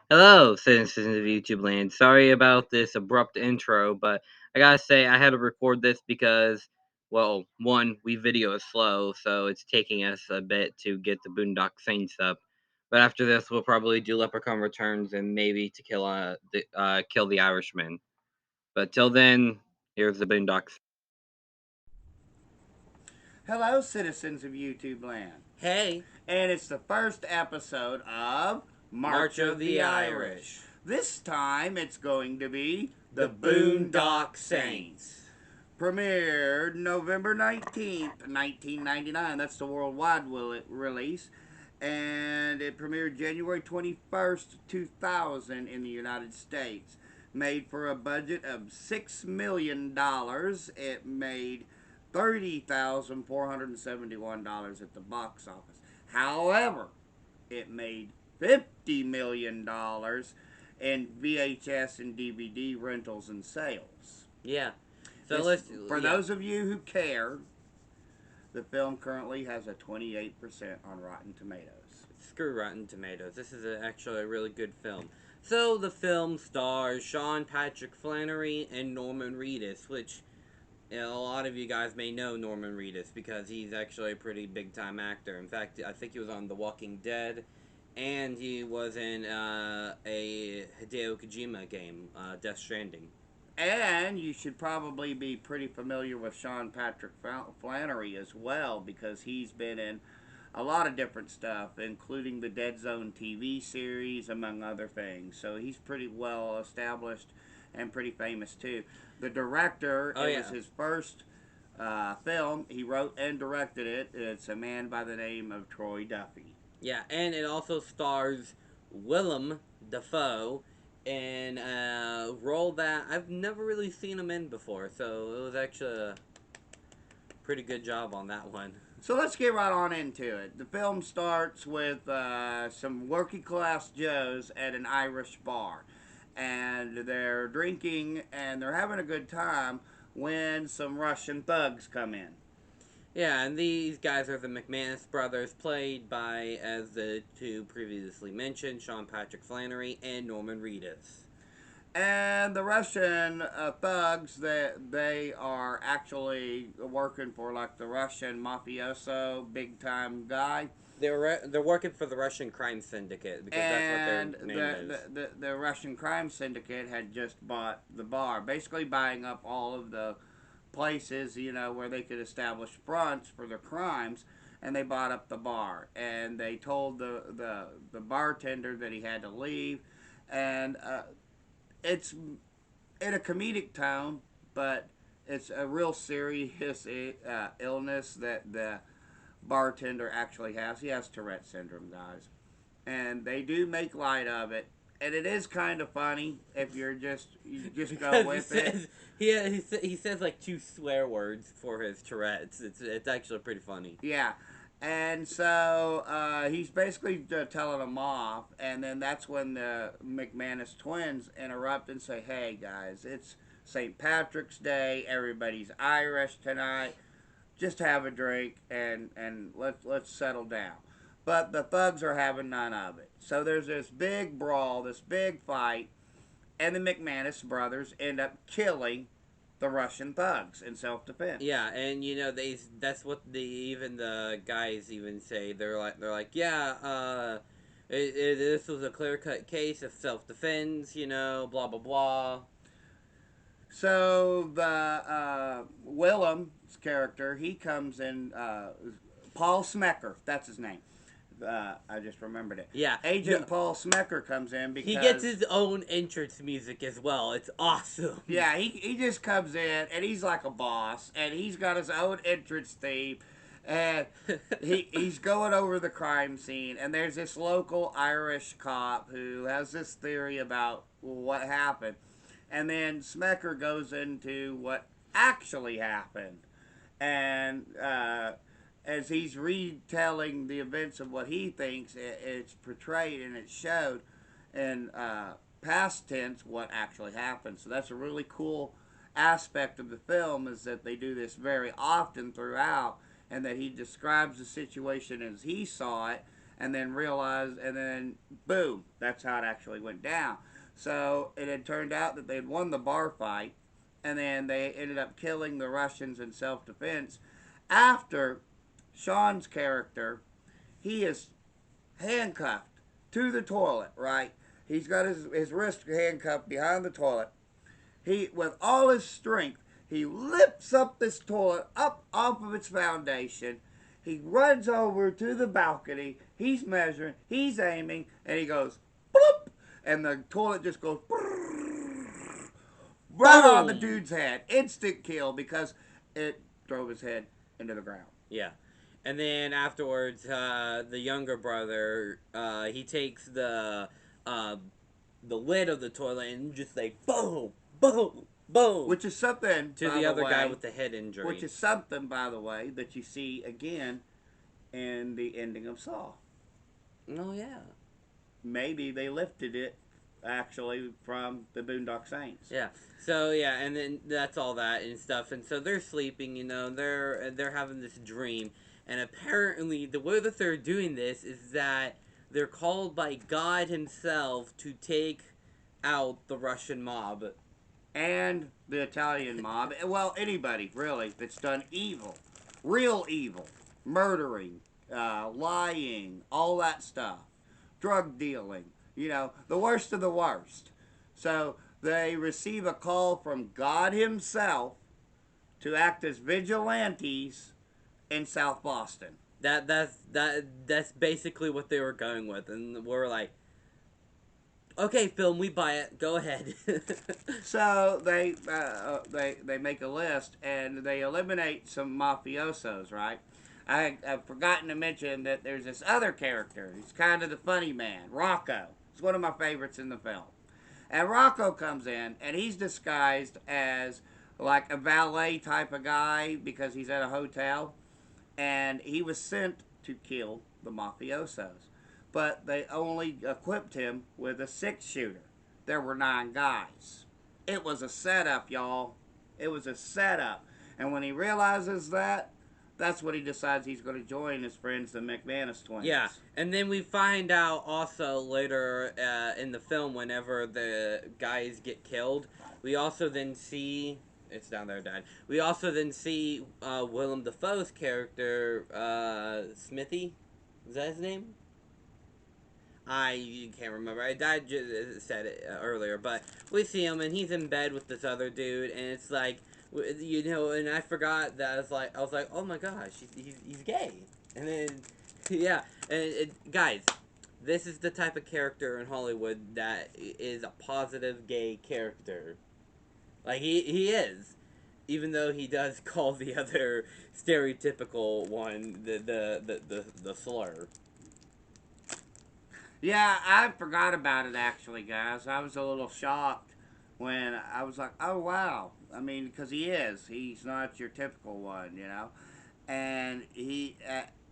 Hello, citizens of YouTube land. Sorry about this abrupt intro, but I gotta say I had to record this because, well, one, we video is slow, so it's taking us a bit to get the Boondock Saints up. But after this, we'll probably do Leprechaun Returns and maybe to kill the Irishman. But till then, here's the Boondocks. Hello, citizens of YouTube land. Hey, And it's the first episode of March of the Irish. This time it's going to be The Boondock Saints. Premiered November 19th, 1999. That's the worldwide release. And it premiered January 21st, 2000 in the United States. Made for a budget of $6 million. It made $30,471 at the box office. However, it made $50 million in VHS and DVD rentals and sales. Yeah. For those of you who care, the film currently has a 28% on Rotten Tomatoes. Screw Rotten Tomatoes. This is actually a really good film. So the film stars Sean Patrick Flannery and Norman Reedus, which a lot of you guys may know Norman Reedus because he's actually a pretty big time actor. In fact, I think he was on The Walking Dead, and he was in a Hideo Kojima game, Death Stranding. And you should probably be pretty familiar with Sean Patrick Flannery as well, because he's been in a lot of different stuff, including the Dead Zone TV series, among other things. So he's pretty well established and pretty famous too. The director, was his first film. He wrote and directed it. It's a man by the name of Troy Duffy. Yeah, and it also stars Willem Dafoe in a role that I've never really seen him in before, so it was actually a pretty good job on that one. So let's get right on into it. The film starts with some working class Joes at an Irish bar, and they're drinking and they're having a good time when some Russian thugs come in. Yeah, and these guys are the McManus brothers, played by, as the two previously mentioned, Sean Patrick Flannery and Norman Reedus. And the Russian thugs, that they are actually working for like the Russian mafioso big time guy. They're working for the Russian crime syndicate because And that's what their name is. the Russian crime syndicate had just bought the bar, basically buying up all of the places, where they could establish fronts for their crimes, and they bought up the bar. And they told the bartender that he had to leave, and it's in a comedic tone, but it's a real serious illness that the bartender actually has. He has Tourette syndrome, guys, and they do make light of it. And it is kind of funny if you just go with it. He says like two swear words for his Tourette's. It's actually pretty funny. Yeah. And so he's basically telling them off, and then that's when the McManus twins interrupt and say, "Hey guys, it's St. Patrick's Day. Everybody's Irish tonight. Just have a drink and let's settle down." But the thugs are having none of it. So there's this big brawl, this big fight, and the McManus brothers end up killing the Russian thugs in self-defense. Yeah, and that's what even the guys even say. They're like, yeah, this was a clear cut case of self defense. Blah blah blah. So the Willem's character, he comes in. Paul Smecker, that's his name. I just remembered it. Yeah, Agent Paul Smecker comes in because he gets his own entrance music as well. It's awesome. Yeah, he just comes in and he's like a boss, and he's got his own entrance theme, and he's going over the crime scene. And there's this local Irish cop who has this theory about what happened, and then Smecker goes into what actually happened, and as he's retelling the events of what he thinks, it's portrayed and it's showed in past tense what actually happened. So that's a really cool aspect of the film, is that they do this very often throughout, and that he describes the situation as he saw it, and then realized, and then boom, that's how it actually went down. So it had turned out that they'd won the bar fight, and then they ended up killing the Russians in self-defense. After Sean's character, he is handcuffed to the toilet, right? He's got his wrist handcuffed behind the toilet. He, with all his strength, he lifts up this toilet up off of its foundation. He runs over to the balcony. He's measuring, he's aiming, and he goes, bloop, and the toilet just goes right on the Boom! dude's head. Instant kill because it drove his head into the ground. Yeah. And then afterwards, the younger brother, he takes the lid of the toilet and just like boom, boom, boom, Which is something, to the other guy with the head injury. Which is something, by the way, that you see again in the ending of Saw. Oh yeah. Maybe they lifted it actually from the Boondock Saints. Yeah. So yeah, and then that's all that and stuff, and so they're sleeping. You know, they're having this dream, and apparently the way that they're doing this is that they're called by God Himself to take out the Russian mob. And the Italian mob. Well, anybody, really, that's done evil. Real evil. Murdering, lying, all that stuff. Drug dealing. You know, the worst of the worst. So they receive a call from God Himself to act as vigilantes in South Boston. That's basically what they were going with, and we're like, okay, film, we buy it. Go ahead. So they make a list and they eliminate some mafiosos, right? I've forgotten to mention that there's this other character. He's kind of the funny man, Rocco. He's one of my favorites in the film. And Rocco comes in and he's disguised as like a valet type of guy because he's at a hotel, and he was sent to kill the mafiosos. But they only equipped him with a 6-shooter. There were 9 guys. It was a setup, y'all. It was a setup. And when he realizes that, that's when he decides he's going to join his friends, the McManus twins. Yeah, and then we find out also later in the film, whenever the guys get killed, we also then see... It's down there, Dad. We also then see Willem Dafoe's character, Smithy. Is that his name? I can't remember. I just said it earlier, but we see him and he's in bed with this other dude, and it's like, you know, and I forgot that I was like, oh my gosh, he's gay, and then yeah, and guys, this is the type of character in Hollywood that is a positive gay character. Like he is, even though he does call the other stereotypical one the slur. Yeah, I forgot about it actually, guys. I was a little shocked when I was like, oh wow. I mean, because he is. He's not your typical one, you know? And he,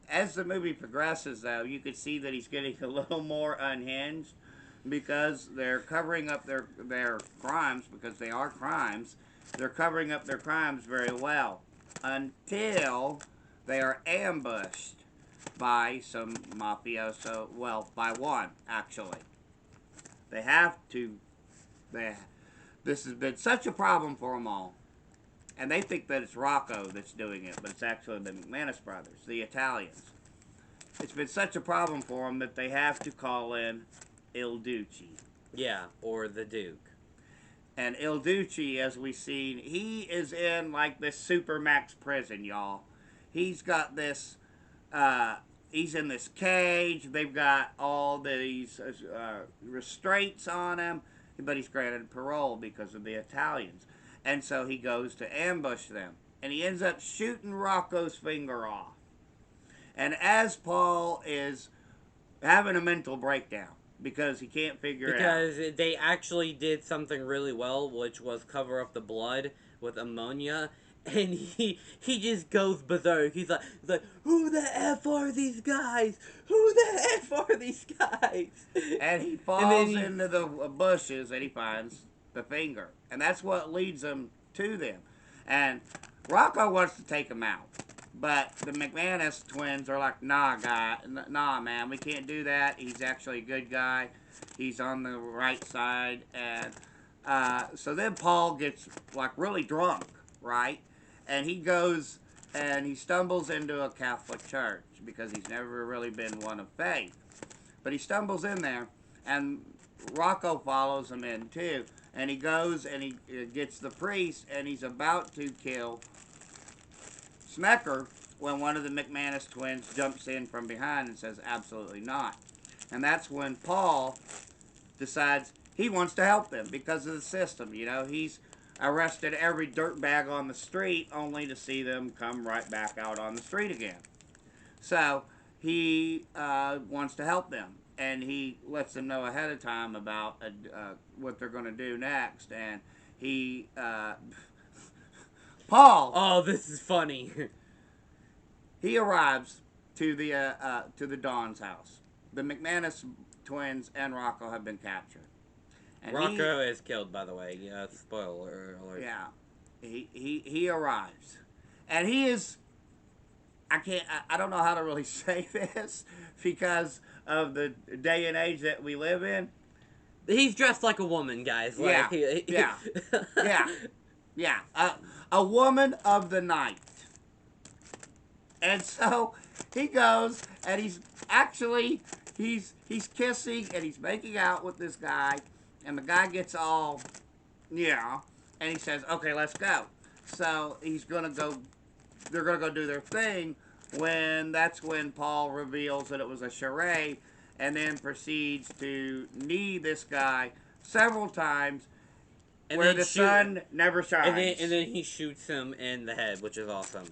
as the movie progresses, though, you could see that he's getting a little more unhinged because they're covering up their crimes, because they are crimes. They're covering up their crimes very well until they are ambushed by some mafioso. Well, by one, actually. They have to. This has been such a problem for them all. And they think that it's Rocco that's doing it, but it's actually the McManus brothers, the Italians. It's been such a problem for them that they have to call in Il Duce. Yeah, or the Duke. And Il Duce, as we've seen, he is in like this supermax prison, y'all. He's got this, he's in this cage. They've got all these restraints on him, but he's granted parole because of the Italians. And so he goes to ambush them. And he ends up shooting Rocco's finger off. And as Paul is having a mental breakdown because he can't figure it out. Because they actually did something really well, which was cover up the blood with ammonia. And he just goes berserk. He's like, who the F are these guys? Who the F are these guys? And he falls into the bushes and he finds the finger. And that's what leads him to them. And Rocco wants to take him out. But the McManus twins are like, nah, man, we can't do that. He's actually a good guy. He's on the right side. And so then Paul gets like really drunk, right? And he goes and he stumbles into a Catholic church because he's never really been one of faith. But he stumbles in there, and Rocco follows him in too. And he goes and he gets the priest, and he's about to kill Smecker when one of the McManus twins jumps in from behind and says, absolutely not. And that's when Paul decides he wants to help them because of the system. You know, he's arrested every dirtbag on the street only to see them come right back out on the street again. So he wants to help them, and he lets them know ahead of time about what they're going to do next. And he, Paul, Oh, this is funny. he arrives to the Don's house. The McManus twins and Rocco have been captured. And Rocco is killed, by the way. Yeah, spoiler alert. Yeah, he arrives, and he is. I don't know how to really say this because of the day and age that we live in. He's dressed like a woman, guys. Like, Yeah. Yeah. A woman of the night. And so he goes and he's kissing and he's making out with this guy, and the guy gets all and he says, "Okay, let's go." So they're gonna go do their thing that's when Paul reveals that it was a charade, and then proceeds to knee this guy several times, and where the sun never shines. And then he shoots him in the head, which is awesome.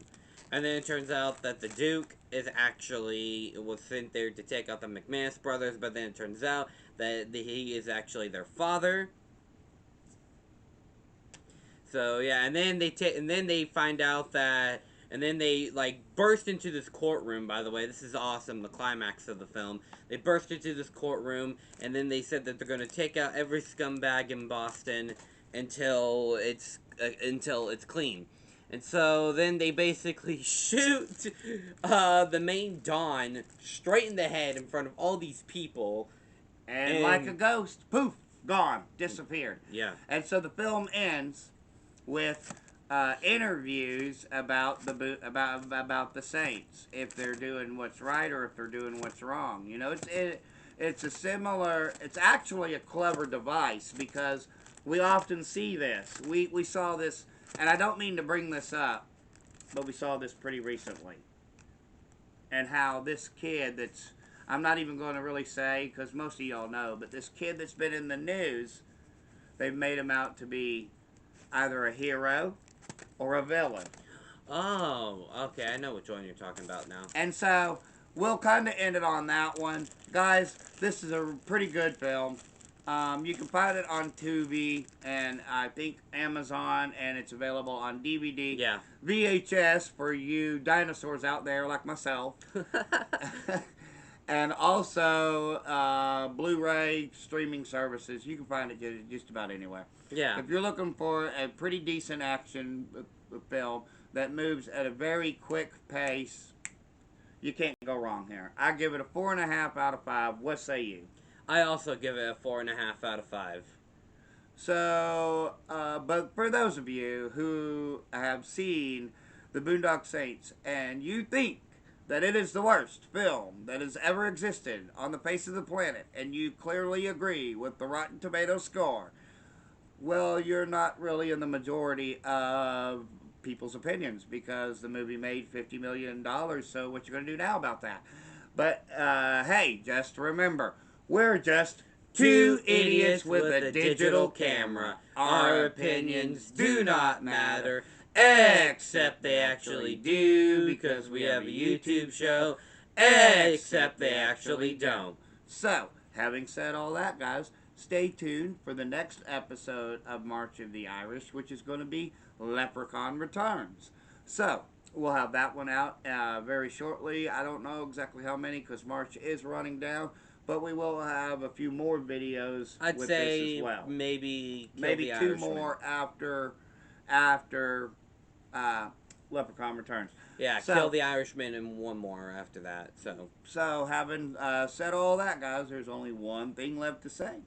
And then it turns out that the Duke was sent there to take out the McManus brothers, but then it turns out that he is actually their father. So yeah, and then they find out that, and then they like burst into this courtroom. By the way, this is awesome. The climax of the film. They burst into this courtroom, and then they said that they're going to take out every scumbag in Boston until it's clean. And so then they basically shoot the main Don straight in the head in front of all these people. And like a ghost, poof, gone, disappeared. Yeah. And so the film ends with interviews about the Saints, if they're doing what's right or if they're doing what's wrong. You know, it's actually a clever device because we often see this. We saw this, and I don't mean to bring this up, but we saw this pretty recently. And how this kid I'm not even going to really say because most of y'all know, but this kid that's been in the news, they've made him out to be either a hero or a villain. Oh, okay, I know which one you're talking about now. And so we'll kind of end it on that one. Guys, this is a pretty good film. You can find it on Tubi and I think Amazon, and it's available on DVD. Yeah. VHS for you dinosaurs out there like myself. And also Blu-ray streaming services. You can find it just about anywhere. Yeah. If you're looking for a pretty decent action film that moves at a very quick pace, you can't go wrong here. I give it a 4.5 out of 5. What say you? I also give it a 4.5 out of 5. So, but for those of you who have seen the Boondock Saints and you think that it is the worst film that has ever existed on the face of the planet, and you clearly agree with the Rotten Tomatoes score, well, you're not really in the majority of people's opinions because the movie made $50 million, so what you going to do now about that? But, hey, just remember, we're just two idiots with a digital camera. Our opinions do not matter, except they actually do, because we have a YouTube show, except they actually don't. So, having said all that, guys, stay tuned for the next episode of March of the Irish, which is going to be Leprechaun Returns. So, we'll have that one out very shortly. I don't know exactly how many because March is running down, but we will have a few more videos with this as well. Maybe two more after Leprechaun Returns. Yeah, So, Kill the Irishman and one more after that. so having said all that, guys, there's only one thing left to say,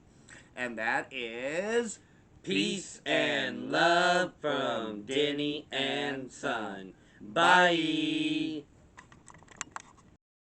and that is Peace and love from Denny and Son. Bye. Bye.